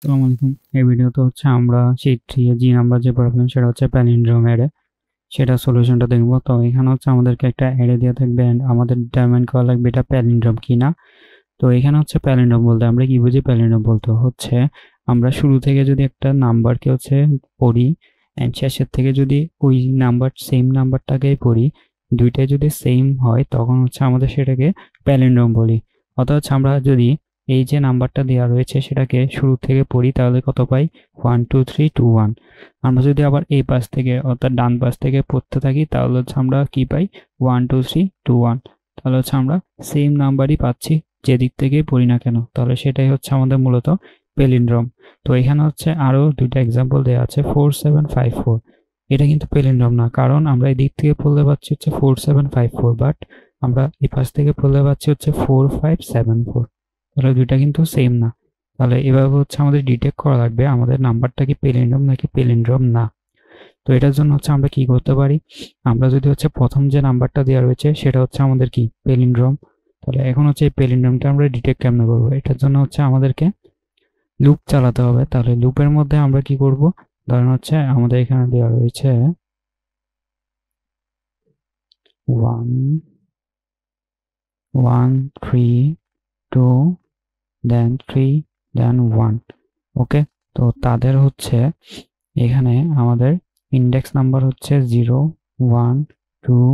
আসসালামু আলাইকুম। এই ভিডিওতে আমরা শীট 3 এর জি নাম্বার যে প্রবলেম সেটা হচ্ছে প্যালিন্ড্রোম অ্যারে, সেটা সলিউশনটা দেখব। তো এখানে আমাদেরকে একটা অ্যারে দেওয়া থাকবে এন্ড আমাদের ডিটারমাইন করা লাগবে এটা প্যালিন্ড্রোম কিনা। তো এখানে প্যালিন্ড্রোম বলতে আমরা কি বুঝি? প্যালিন্ড্রোম বলতে আমরা শুরু থেকে যদি একটা নাম্বারকে পড়ি এন্ড শেষের থেকে যদি ওই নাম্বার সেম নাম্বারটাকেই পড়ি, দুইটাই যদি সেম হয় তখন আমাদের সেটাকে প্যালিন্ড্রোম বলি। অর্থাৎ আমরা যদি এই যে নাম্বারটা দেওয়া রয়েছে সেটাকে শুরু থেকে পড়ি তাহলে কত পাই? 1 2 3 2 1। আমরা যদি আবার এই পাশ থেকে অর্থাৎ ডান পাশ থেকে পড়তে থাকি তাহলে আমরা কি পাই? 1 2 3 2 1। তাহলে আমরা সেম নাম্বারই পাচ্ছি যেদিক থেকেই পড়ি না কেন। তাহলে সেটাই আমাদের মূলত প্যালিন্ড্রোম। তো এখানে আরো দুইটা এক্সাম্পল দেওয়া আছে 4 7 5 4। এটা কিন্তু প্যালিন্ড্রোম না, কারণ আমরা এই দিক থেকে পড়লে পাচ্ছি 4 7 5 4, বাট আমরা এই পাশ থেকে পড়লে পাচ্ছি 4 5 7 4। তাহলে দুইটা কিন্তু সেম না। তাহলে এভাবে আমাদের ডিটেক্ট করা লাগবে আমাদের নাম্বারটা কি প্যালিন্ড্রোম নাকি প্যালিন্ড্রোম না। তো এটার জন্য আমরা কি করতে পারি? আমরা যদি প্রথম যে নাম্বারটা দেওয়া রয়েছে সেটা আমাদের কি প্যালিন্ড্রোম। তাহলে এখন এই প্যালিন্ড্রোমটা আমরা ডিটেক্ট কেমনে করবো? এটার জন্য আমাদেরকে লুপ চালাতে হবে। তাহলে লুপের মধ্যে আমরা কি করব? ধরেন আমাদের এখানে দেওয়া রয়েছে 1 1 3 2 দেন 3 দেন 1। ওকে, তো তাদের এখানে আমাদের ইন্ডেক্স নাম্বার 0 1 2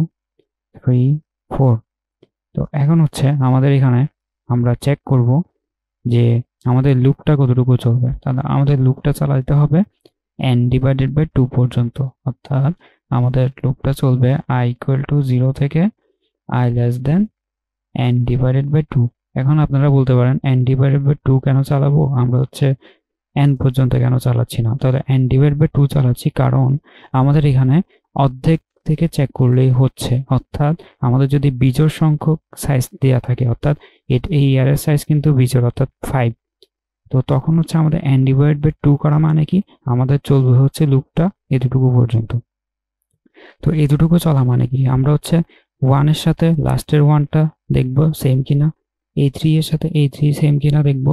3 4। তো এখন আমাদের এখানে আমরা চেক করব যে আমাদের লুপটা কতটুকু চলবে। তাহলে আমাদের লুপটা চালাতে হবে n ডিভাইডেড বাই 2 পর্যন্ত। অর্থাৎ আমাদের লুপটা চলবে i ইকুয়াল টু 0 থেকে i less than n divided by 2। এখন আপনারা বলতে পারেন n ডিভাইডেড বাই 2 কেন চালাবো? আমরা n পর্যন্ত কেন চালাচ্ছি না? তাহলে n ডিভাইড বাই 2 চালাচ্ছি কারণ আমাদের এখানে অর্ধেক থেকে চেক করলেই হচ্ছে। অর্থাৎ আমাদের যদি বিজোড় সংখ্যক সাইজ দেওয়া থাকে, অর্থাৎ এই এর সাইজ কিন্তু বিজোড় অর্থাৎ 5, তো তখন আমাদের n ডিভাইড বাই 2 করা মানে কি? আমাদের চলবে লুপটা এতটুকু পর্যন্ত। তো এই দুটুকু চলা মানে কি? আমরা 1 এর সাথে লাস্টের 1টা দেখব সেম কিনা, এই 3 এর সাথে এই 3 সেম কিনা দেখব।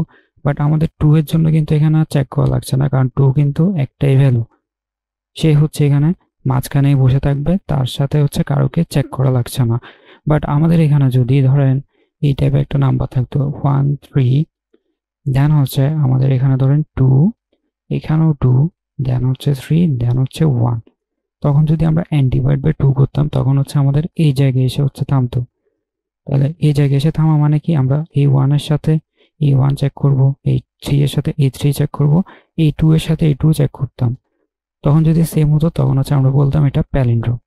বাট আমাদের 2 এর জন্য কিন্তু এখানে চেক করা লাগছে না, কারণ 2 কিন্তু একটাই ভ্যালু। সে এখানে মাঝখানেই বসে থাকবে, তার সাথে কারোকে চেক করা লাগছে না। বাট আমাদের এখানে যদি ধরেন এই টাইপের একটা নাম্বার থাকতো 1 3, দেন আমাদের এখানে ধরেন 2, এখানেও 2, দেন 3, দেন 1। তখন যদি আমরা n ডিভাইড বাই 2 করতাম তখন আমাদের এই জায়গায় এসে থামতো। তাহলে এই জায়গায় এসে থামা মানে কি? আমরা এই 1 এর সাথে এই 1 চেক করব, এই 3 এর সাথে এই 3 চেক করব, এই 2 এর সাথে এই 2 চেক করতাম। তখন যদি সেম হতো তখন আমরা বলতাম এটা প্যালিন্ড্রোম।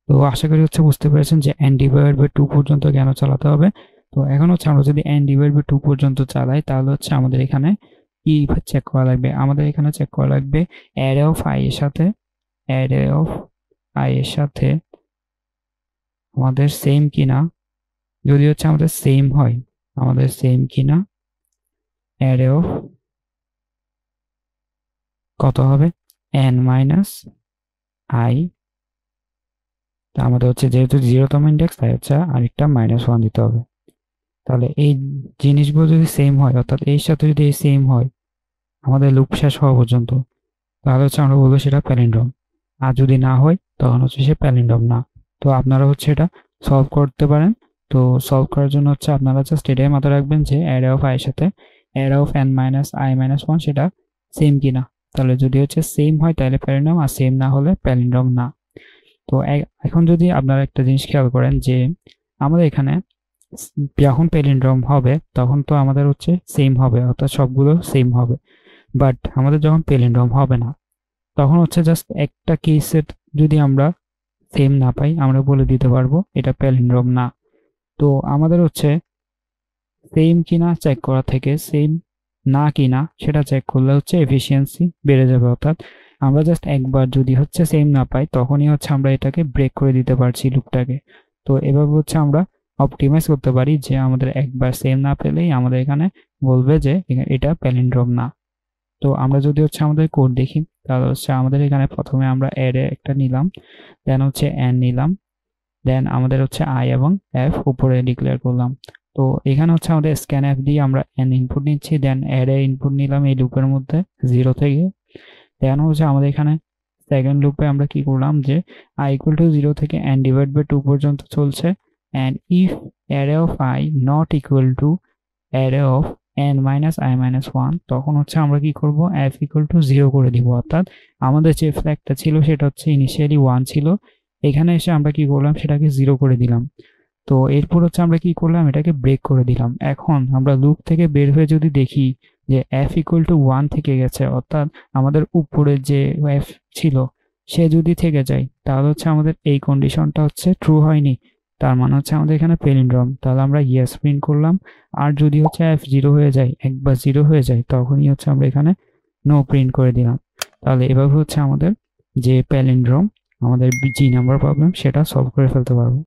তো আশা করি বুঝতে পেরেছেন যে n ডিভাইড বাই 2 পর্যন্ত কেন চালাতে হবে। তো এখন আমরা যদি n ডিভাইড বাই 2 পর্যন্ত চালাই তাহলে আমাদের এখানে কি চেক করা লাগবে? আমাদের এখানে চেক করা লাগবে অ্যারে অফ i এর সাথে আমাদের সেম কিনা। যদি আমাদের সেম হয়, আমাদের সেম কিনা অ্যারে অফ কত হবে? n minus i। তা আমাদের যেহেতু 0তম ইন্ডেক্স তাই আরেকটা -1 দিতে হবে। তাহলে এই জিনিসগুলো যদি সেম হয়, অর্থাৎ এর সাথে যদি এই সেম হয় আমাদের লুপ শেষ হওয়া পর্যন্ত, তাহলে আমরা বলবো সেটা প্যালিন্ড্রোম। আর যদি না হয় তখন সে প্যালিন্ড্রোম না। তো আপনারা এটা সলভ করতে পারেন। তো সলভ করার জন্য আপনারা জাস্ট এটাই মাথায় রাখবেন যে অ্যারে অফ i এর সাথে array of n minus i minus 1 সেটা সেম কিনা। তাহলে যদি সেম হয় তাহলে প্যালিন্ড্রোম, আর সেম না হলে প্যালিন্ড্রোম না। তো এখন যদি আপনারা একটা জিনিস খেয়াল করেন যে আমাদের এখানে যখন প্যালিন্ড্রোম হবে তখন তো আমাদের সেম হবে, অর্থাৎ সবগুলো সেম হবে। বাট আমাদের যখন প্যালিন্ড্রোম হবে না তখন জাস্ট একটা কেসের যদি আমরা সেম না পাই আমরা বলে দিতে পারবো এটা প্যালিন্ড্রোম না। তো আমাদের সেম কিনা চেক করা থেকে সেম না কিনা সেটা চেক করলে এফিসিয়েন্সি বেড়ে যাবে। অর্থাৎ আমরা জাস্ট একবার যদি সেম না পাই তখনই আমরা এটাকে ব্রেক করে দিতে পারছি লুপটাকে। তো এভাবে আমরা অপটিমাইজ করতে পারি যে আমাদের একবার সেম না পেলেই আমাদের এখানে বলবে যে এটা প্যালিন্ড্রোম না। তো আমরা যদি আমাদের কোড দেখি তাহলে আমাদের এখানে প্রথমে আমরা অ্যারে একটা নিলাম, দেন n নিলাম, দেন আমাদের i এবং f উপরে ডিক্লেয়ার করলাম। তো এখানে হচ্ছে আমাদের স্ক্যানএফ দিয়ে আমরা n ইনপুট নিচ্ছি, দেন অ্যারে ইনপুট নিলাম এই লুপের মধ্যে 0 থেকে। দেন হচ্ছে আমাদের এখানে সেকেন্ড লুপে আমরা কি করলাম যে i ইকুয়াল টু 0 থেকে n ডিভাইড বাই 2 পর্যন্ত চলছে, and if array of i not equal to array of n minus i minus 1, তখন হচ্ছে আমরা কি করব, f ইকুয়াল টু 0 করে দিব। অর্থাৎ আমাদের যে ফ্ল্যাগটা ছিল সেটা হচ্ছে ইনিশিয়ালি 1 ছিল, এখানে এসে আমরা কি করলাম সেটাকে 0 করে দিলাম। তো এরপর হচ্ছে আমরা কি করলাম, এটাকে ব্রেক করে দিলাম। এখন আমরা লুপ থেকে বের হয়ে যদি দেখি যে f ইকুয়াল টু 1 থেকে গেছে, অর্থাৎ আমাদের উপরে যে f ছিল সে যদি থেকে যায়, তাহলে হচ্ছে আমাদের এই কন্ডিশনটা হচ্ছে ট্রু হয়নি, তার মানে হচ্ছে আমাদের এখানে প্যালিন্ড্রোম। তাহলে আমরা ইয়েস প্রিন্ট করলাম। আর যদি হচ্ছে f 0 হয়ে যায়, একবার 0 হয়ে যায়, তখনই হচ্ছে আমরা এখানে নো প্রিন্ট করে দিলাম। তাহলে এভাবে হচ্ছে আমাদের যে প্যালিন্ড্রোম, আমাদের জি নাম্বার প্রবলেম, সেটা সলভ করে ফেলতে পারবো।